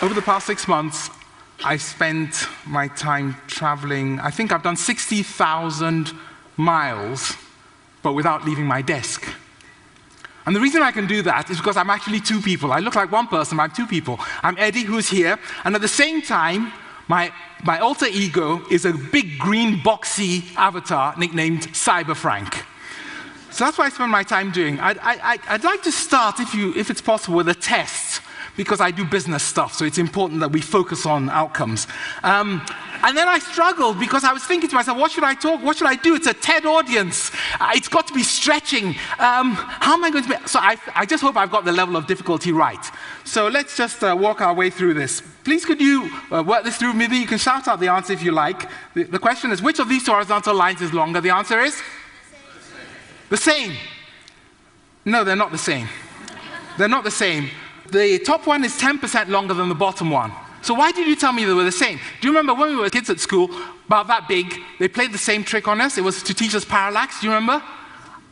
Over the past 6 months, I spent my time traveling. I think I've done 60,000 miles, but without leaving my desk. And the reason I can do that is because I'm actually two people. I look like one person, but I'm two people. I'm Eddie, who's here, and at the same time, my alter ego is a big green boxy avatar nicknamed Cyber Frank. So that's what I spend my time doing. I'd like to start, if it's possible, with a test, because I do business stuff, so it's important that we focus on outcomes. And then I struggled because I was thinking to myself, what should I talk? What should I do? It's a TED audience. It's got to be stretching. How am I going to be? So I just hope I've got the level of difficulty right. So let's just walk our way through this. Please could you work this through with me? You can shout out the answer if you like. The question is, which of these two horizontal lines is longer? The answer is? The same. No, they're not the same. They're not the same. The top one is 10% longer than the bottom one. So why did you tell me they were the same? Do you remember when we were kids at school, about that big, they played the same trick on us? It was to teach us parallax, do you remember?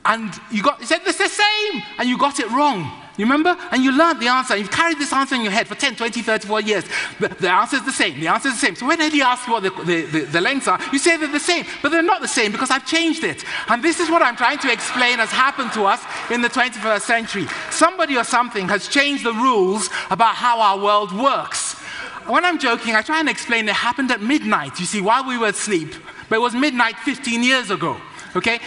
And you said, it's the same! And you got it wrong. You remember? And you learned the answer. You've carried this answer in your head for 10, 20, 30, 40 years. The answer is the same. The answer is the same. So when Eddie asks you what the lengths are, you say they're the same. But they're not the same because I've changed it. And this is what I'm trying to explain has happened to us in the 21st century. Somebody or something has changed the rules about how our world works. When I'm joking, I try and explain it happened at midnight, you see, while we were asleep. But it was midnight 15 years ago. Okay?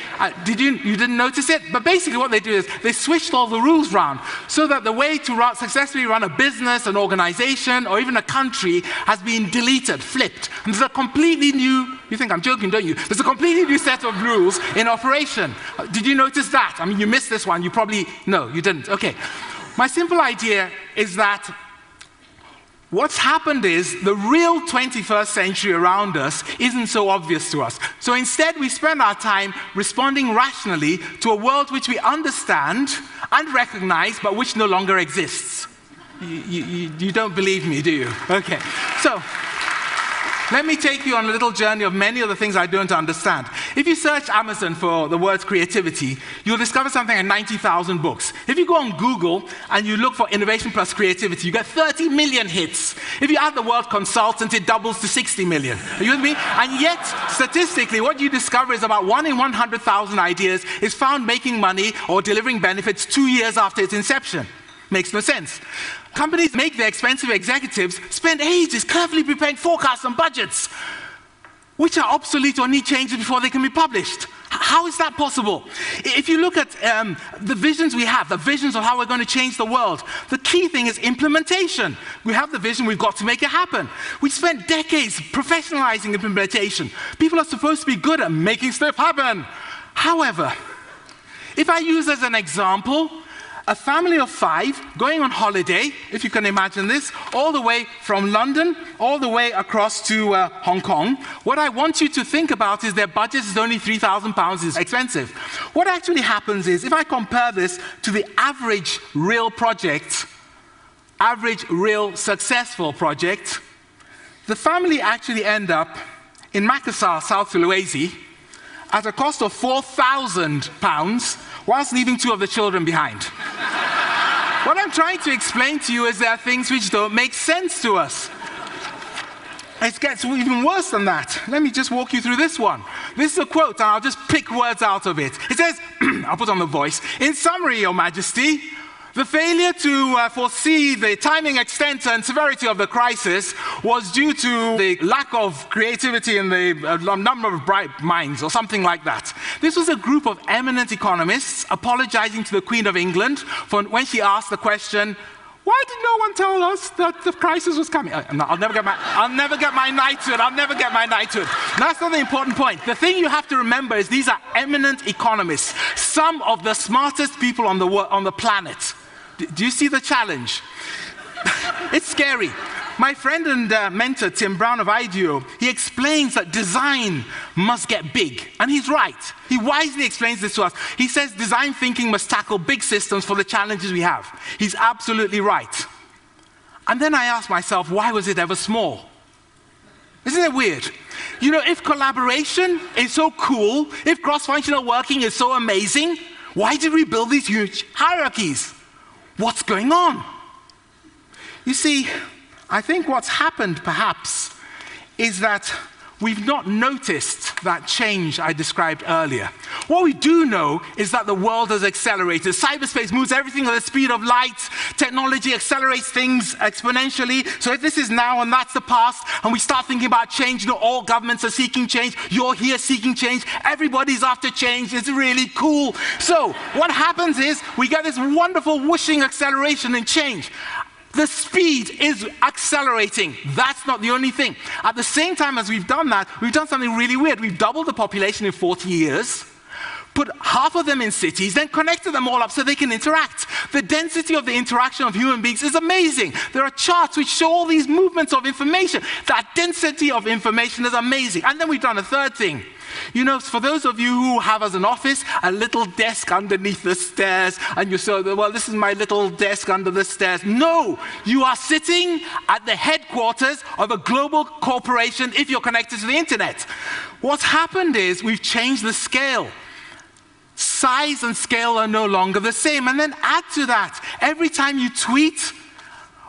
You didn't notice it? But basically what they do is they switched all the rules around so that the way to successfully run a business, an organization, or even a country has been deleted, flipped. And there's a completely new, you think I'm joking, don't you? There's a completely new set of rules in operation. Did you notice that? I mean, you missed this one. You probably, no, you didn't. Okay. My simple idea is that what's happened is the real 21st century around us isn't so obvious to us. So instead, we spend our time responding rationally to a world which we understand and recognize, but which no longer exists. You don't believe me, do you? Okay. So let me take you on a little journey of many of the things I don't understand. If you search Amazon for the word creativity, you'll discover something like 90,000 books. If you go on Google and you look for innovation plus creativity, you get 30 million hits. If you add the word consultant, it doubles to 60 million. Are you with me? And yet, statistically, what you discover is about 1 in 100,000 ideas is found making money or delivering benefits 2 years after its inception. Makes no sense. Companies make their expensive executives spend ages carefully preparing forecasts and budgets, which are obsolete or need changes before they can be published. How is that possible? If you look at the visions we have, the visions of how we're going to change the world, the key thing is implementation. We have the vision, we've got to make it happen. We spent decades professionalizing implementation. People are supposed to be good at making stuff happen. However, if I use as an example, a family of 5 going on holiday, if you can imagine this, all the way from London, all the way across to Hong Kong. What I want you to think about is their budget is only £3,000, it's expensive. What actually happens is, if I compare this to the average real project, average real successful project, the family actually end up in Makassar, South Sulawesi, at a cost of £4,000, whilst leaving 2 of the children behind. What I'm trying to explain to you is there are things which don't make sense to us. It gets even worse than that. Let me just walk you through this one. This is a quote, and I'll just pick words out of it. It says, I'll put on the voice, "In summary, Your Majesty, the failure to foresee the timing, extent, and severity of the crisis was due to the lack of creativity in the number of bright minds," or something like that. This was a group of eminent economists apologizing to the Queen of England for when she asked the question, "Why did no one tell us that the crisis was coming?" I'll never get my knighthood. I'll never get my knighthood. That's not the important point. The thing you have to remember is these are eminent economists, some of the smartest people on the planet. Do you see the challenge? It's scary. My friend and mentor, Tim Brown of IDEO, he explains that design must get big. And he's right. He wisely explains this to us. He says design thinking must tackle big systems for the challenges we have. He's absolutely right. And then I asked myself, why was it ever small? Isn't it weird? You know, if collaboration is so cool, if cross-functional working is so amazing, why did we build these huge hierarchies? What's going on? You see, I think what's happened, perhaps, is that we've not noticed that change I described earlier. What we do know is that the world has accelerated. Cyberspace moves everything at the speed of light. Technology accelerates things exponentially. So if this is now and that's the past, and we start thinking about change, you know, all governments are seeking change. You're here seeking change. Everybody's after change. It's really cool. So what happens is we get this wonderful whooshing acceleration in change. The speed is accelerating. That's not the only thing. At the same time as we've done that, we've done something really weird. We've doubled the population in 40 years, put half of them in cities, then connected them all up so they can interact. The density of the interaction of human beings is amazing. There are charts which show all these movements of information. That density of information is amazing. And then we've done a third thing. You know, for those of you who have as an office a little desk underneath the stairs, and you say, well, this is my little desk under the stairs. No, you are sitting at the headquarters of a global corporation if you're connected to the internet. What's happened is we've changed the scale. Size and scale are no longer the same. And then add to that, every time you tweet,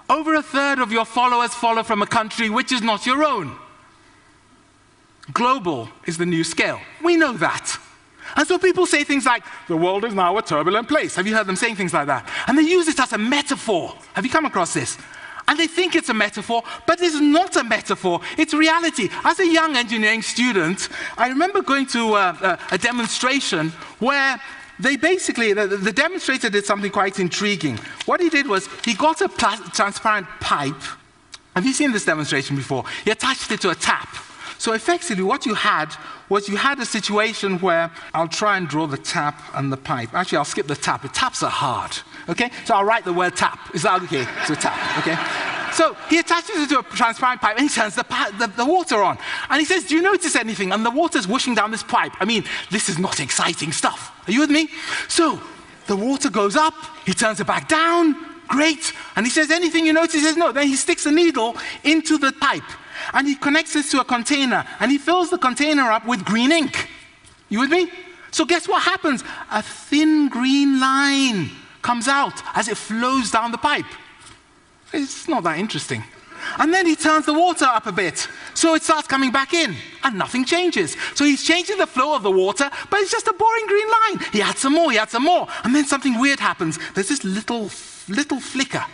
over a third of your followers follow from a country which is not your own. Global is the new scale. We know that. And so people say things like, the world is now a turbulent place. Have you heard them saying things like that? And they use it as a metaphor. Have you come across this? And they think it's a metaphor, but it's not a metaphor. It's reality. As a young engineering student, I remember going to a demonstration where they basically, the demonstrator did something quite intriguing. What he did was, he got a transparent pipe. Have you seen this demonstration before? He attached it to a tap. So effectively, what you had was you had a situation where, I'll try and draw the tap and the pipe. Actually, I'll skip the tap. The taps are hard, okay? So I'll write the word tap. Is that okay? It's a tap, okay? So he attaches it to a transparent pipe and he turns the water on. And he says, do you notice anything? And the water's whooshing down this pipe. I mean, this is not exciting stuff. Are you with me? So the water goes up, he turns it back down, great. And he says, anything you notice? He says, no. Then he sticks a needle into the pipe. And he connects this to a container, and he fills the container up with green ink. You with me? So guess what happens? A thin green line comes out as it flows down the pipe. It's not that interesting. And then he turns the water up a bit, so it starts coming back in, and nothing changes. So he's changing the flow of the water, but it's just a boring green line. He adds some more, he adds some more, and then something weird happens. There's this little flicker.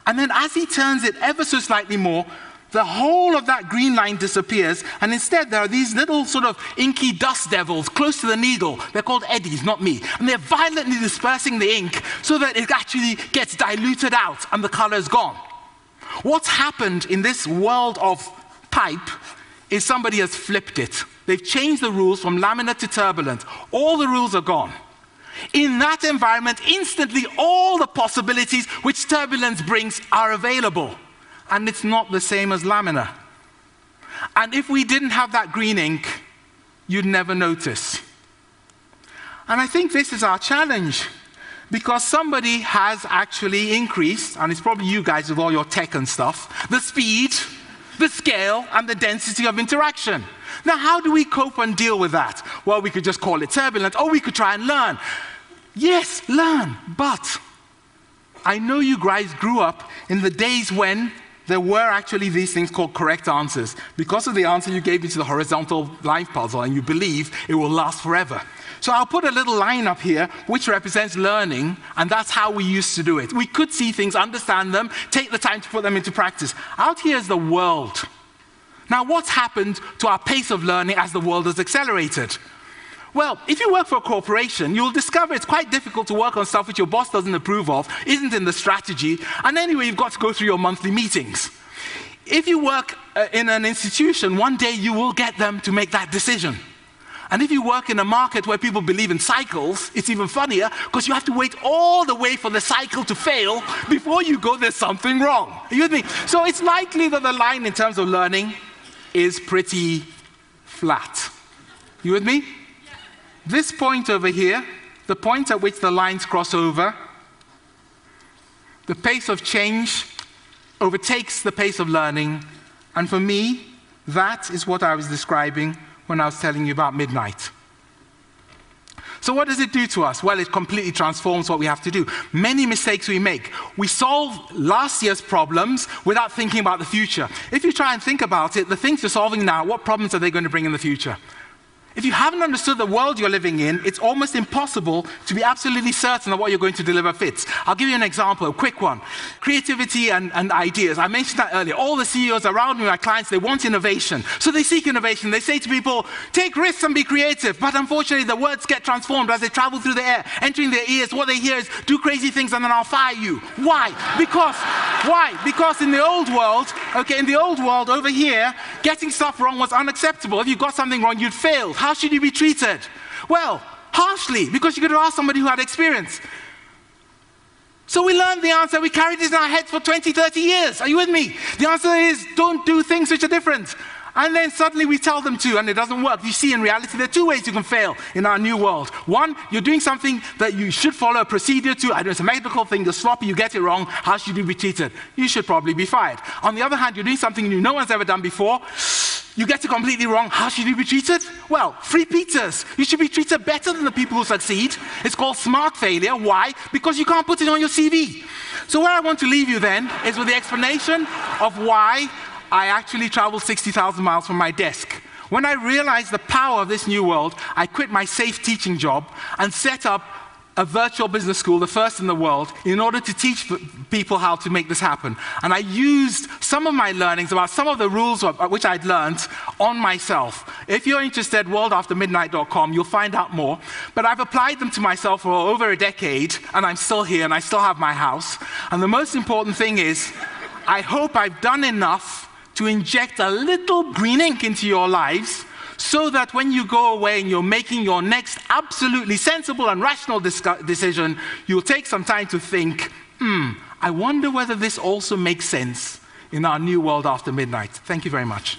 And then as he turns it ever so slightly more, the whole of that green line disappears, and instead there are these little sort of inky dust devils close to the needle. They're called eddies, not me. And they're violently dispersing the ink so that it actually gets diluted out and the color is gone. What's happened in this world of pipe is somebody has flipped it. They've changed the rules from laminar to turbulent. All the rules are gone. In that environment, instantly all the possibilities which turbulence brings are available. And it's not the same as laminar. And if we didn't have that green ink, you'd never notice. And I think this is our challenge, because somebody has actually increased, and it's probably you guys with all your tech and stuff, the speed, the scale, and the density of interaction. Now, how do we cope and deal with that? Well, we could just call it turbulent, or we could try and learn. Yes, learn, but I know you guys grew up in the days when there were actually these things called correct answers. Because of the answer you gave me to the horizontal life puzzle, and you believe it will last forever. So I'll put a little line up here which represents learning, and that's how we used to do it. We could see things, understand them, take the time to put them into practice. Out here is the world. Now, what's happened to our pace of learning as the world has accelerated? Well, if you work for a corporation, you'll discover it's quite difficult to work on stuff which your boss doesn't approve of, isn't in the strategy, and anyway, you've got to go through your monthly meetings. If you work in an institution, one day you will get them to make that decision. And if you work in a market where people believe in cycles, it's even funnier, because you have to wait all the way for the cycle to fail before you go, there's something wrong. Are you with me? So it's likely that the line in terms of learning is pretty flat. You with me? This point over here, the point at which the lines cross over, the pace of change overtakes the pace of learning, and for me, that is what I was describing when I was telling you about midnight. So what does it do to us? Well, it completely transforms what we have to do. Many mistakes we make. We solve last year's problems without thinking about the future. If you try and think about it, the things you're solving now, what problems are they going to bring in the future? If you haven't understood the world you're living in, it's almost impossible to be absolutely certain that what you're going to deliver fits. I'll give you an example, a quick one. Creativity and ideas. I mentioned that earlier. All the CEOs around me, my clients, they want innovation. So they seek innovation. They say to people, take risks and be creative. But unfortunately, the words get transformed as they travel through the air, entering their ears. What they hear is, do crazy things and then I'll fire you. Why? Because in the old world, over here, getting stuff wrong was unacceptable. If you got something wrong, you'd failed. How should you be treated? Well, harshly, because you could have asked somebody who had experience. So we learned the answer, we carried this in our heads for 20, 30 years. Are you with me? The answer is, don't do things which are different. And then suddenly we tell them to, and it doesn't work. You see, in reality, there are two ways you can fail in our new world. One, you're doing something that you should follow a procedure to. I know it's a medical thing, you're sloppy, you get it wrong. How should you be treated? You should probably be fired. On the other hand, you're doing something no one's ever done before. You get it completely wrong. How should you be treated? Well, free pizzas. You should be treated better than the people who succeed. It's called smart failure. Why? Because you can't put it on your CV. So where I want to leave you then is with the explanation of why I actually traveled 60,000 miles from my desk. When I realized the power of this new world, I quit my safe teaching job and set up a virtual business school, the first in the world, in order to teach people how to make this happen. And I used some of my learnings about some of the rules which I'd learned on myself. If you're interested, worldaftermidnight.com, you'll find out more. But I've applied them to myself for over a decade, and I'm still here, and I still have my house. And the most important thing is, I hope I've done enough to inject a little green ink into your lives so that when you go away and you're making your next absolutely sensible and rational decision, you'll take some time to think, I wonder whether this also makes sense in our new world after midnight. Thank you very much.